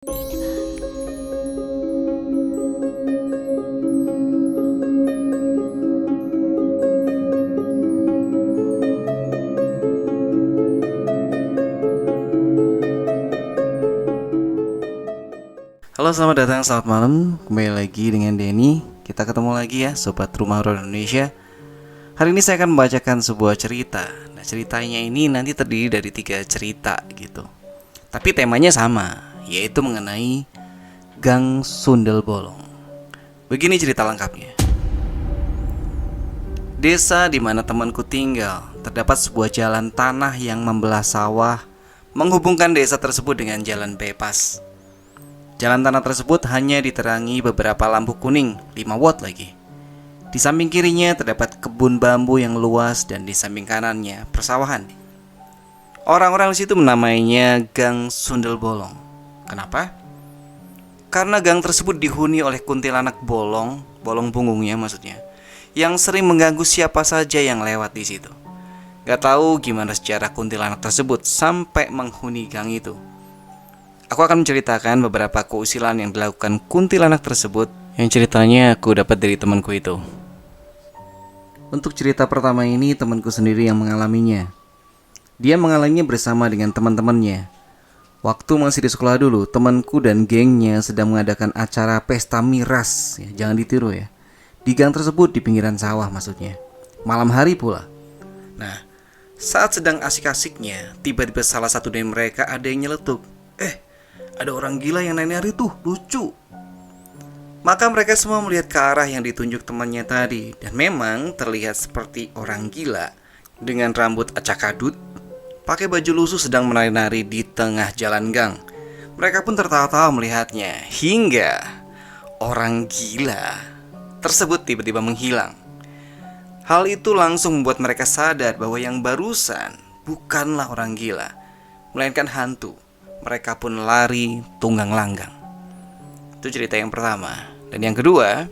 Halo, selamat datang, selamat malam. Kembali lagi dengan Denny. Kita ketemu lagi ya, Sobat Rumah Horor Indonesia. Hari ini saya akan membacakan sebuah cerita. Nah, ceritanya ini nanti terdiri dari 3 cerita gitu. Tapi temanya sama, yaitu mengenai Gang Sundel Bolong. Begini cerita lengkapnya. Desa di mana temanku tinggal, terdapat sebuah jalan tanah yang membelah sawah, menghubungkan desa tersebut dengan jalan bebas. Jalan tanah tersebut hanya diterangi beberapa lampu kuning, 5 watt lagi. Di samping kirinya terdapat kebun bambu yang luas dan di samping kanannya persawahan. Orang-orang di situ menamainya Gang Sundel Bolong. Kenapa? Karena gang tersebut dihuni oleh kuntilanak bolong punggungnya maksudnya, yang sering mengganggu siapa saja yang lewat di situ. Gak tahu gimana sejarah kuntilanak tersebut sampai menghuni gang itu. Aku akan menceritakan beberapa keusilan yang dilakukan kuntilanak tersebut, yang ceritanya aku dapat dari temanku itu. Untuk cerita pertama ini temanku sendiri yang mengalaminya. Dia mengalaminya bersama dengan teman-temannya. Waktu masih di sekolah dulu, temanku dan gengnya sedang mengadakan acara pesta miras, ya, jangan ditiru ya. Di gang tersebut di pinggiran sawah maksudnya. Malam hari pula. Nah, saat sedang asik-asiknya, tiba-tiba salah satu dari mereka ada yang nyeletuk. Ada orang gila yang nari-nari tuh, lucu. Maka mereka semua melihat ke arah yang ditunjuk temannya tadi. Dan memang terlihat seperti orang gila dengan rambut acak-adut, pakai baju lusuh sedang menari-nari di tengah jalan gang. Mereka pun tertawa-tawa melihatnya, hingga orang gila tersebut tiba-tiba menghilang. Hal itu langsung membuat mereka sadar bahwa yang barusan bukanlah orang gila, melainkan hantu. Mereka pun lari tunggang langgang. Itu cerita yang pertama. Dan yang kedua,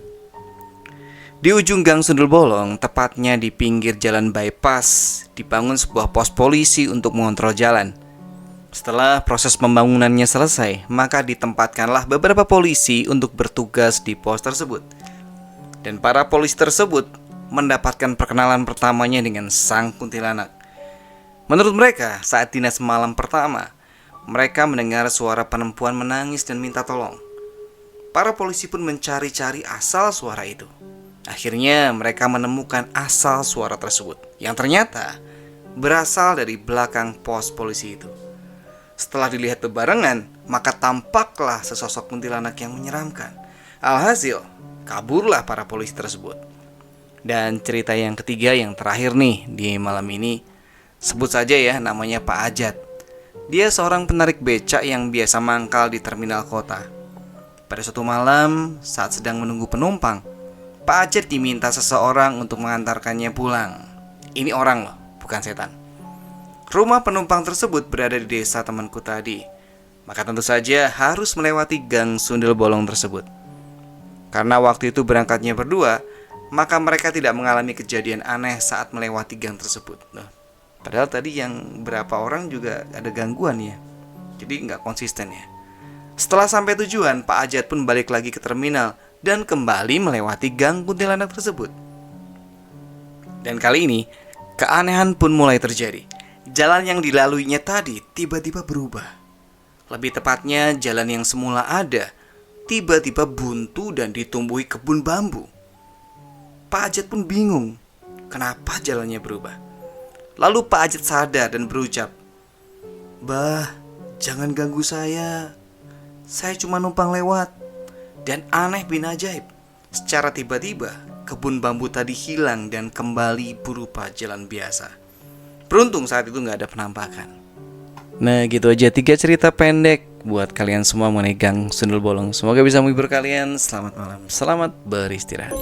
di ujung Gang Sundel Bolong, tepatnya di pinggir jalan bypass, dibangun sebuah pos polisi untuk mengontrol jalan. Setelah proses pembangunannya selesai, maka ditempatkanlah beberapa polisi untuk bertugas di pos tersebut. Dan para polisi tersebut mendapatkan perkenalan pertamanya dengan sang kuntilanak. Menurut mereka, saat dinas malam pertama, mereka mendengar suara perempuan menangis dan minta tolong. Para polisi pun mencari-cari asal suara itu. Akhirnya mereka menemukan asal suara tersebut, yang ternyata berasal dari belakang pos polisi itu. Setelah dilihat bebarengan, maka tampaklah sesosok kuntilanak yang menyeramkan. Alhasil, kaburlah para polisi tersebut. Dan cerita yang ketiga yang terakhir nih di malam ini, sebut saja ya namanya Pak Ajat. Dia seorang penarik becak yang biasa mangkal di terminal kota. Pada suatu malam, saat sedang menunggu penumpang, Pak Ajat diminta seseorang untuk mengantarkannya pulang. Ini orang loh, bukan setan. Rumah penumpang tersebut berada di desa temanku tadi. Maka tentu saja harus melewati Gang Sundel Bolong tersebut. Karena waktu itu berangkatnya berdua, maka mereka tidak mengalami kejadian aneh saat melewati gang tersebut. Padahal tadi yang berapa orang juga ada gangguan ya. Jadi nggak konsisten ya. Setelah sampai tujuan, Pak Ajat pun balik lagi ke terminal dan kembali melewati gang kuntilanak tersebut. Dan kali ini, keanehan pun mulai terjadi. Jalan yang dilaluinya tadi tiba-tiba berubah. Lebih tepatnya, jalan yang semula ada tiba-tiba buntu dan ditumbuhi kebun bambu. Pak Ajat pun bingung, kenapa jalannya berubah. Lalu Pak Ajat sadar dan berucap, "Bah, jangan ganggu saya. Saya cuma numpang lewat." Dan aneh bin ajaib, secara tiba-tiba kebun bambu tadi hilang dan kembali berupa jalan biasa. Beruntung saat itu gak ada penampakan. Nah gitu aja 3 cerita pendek buat kalian semua mengenai Gang Sundel Bolong. Semoga bisa menghibur kalian. Selamat malam, selamat beristirahat.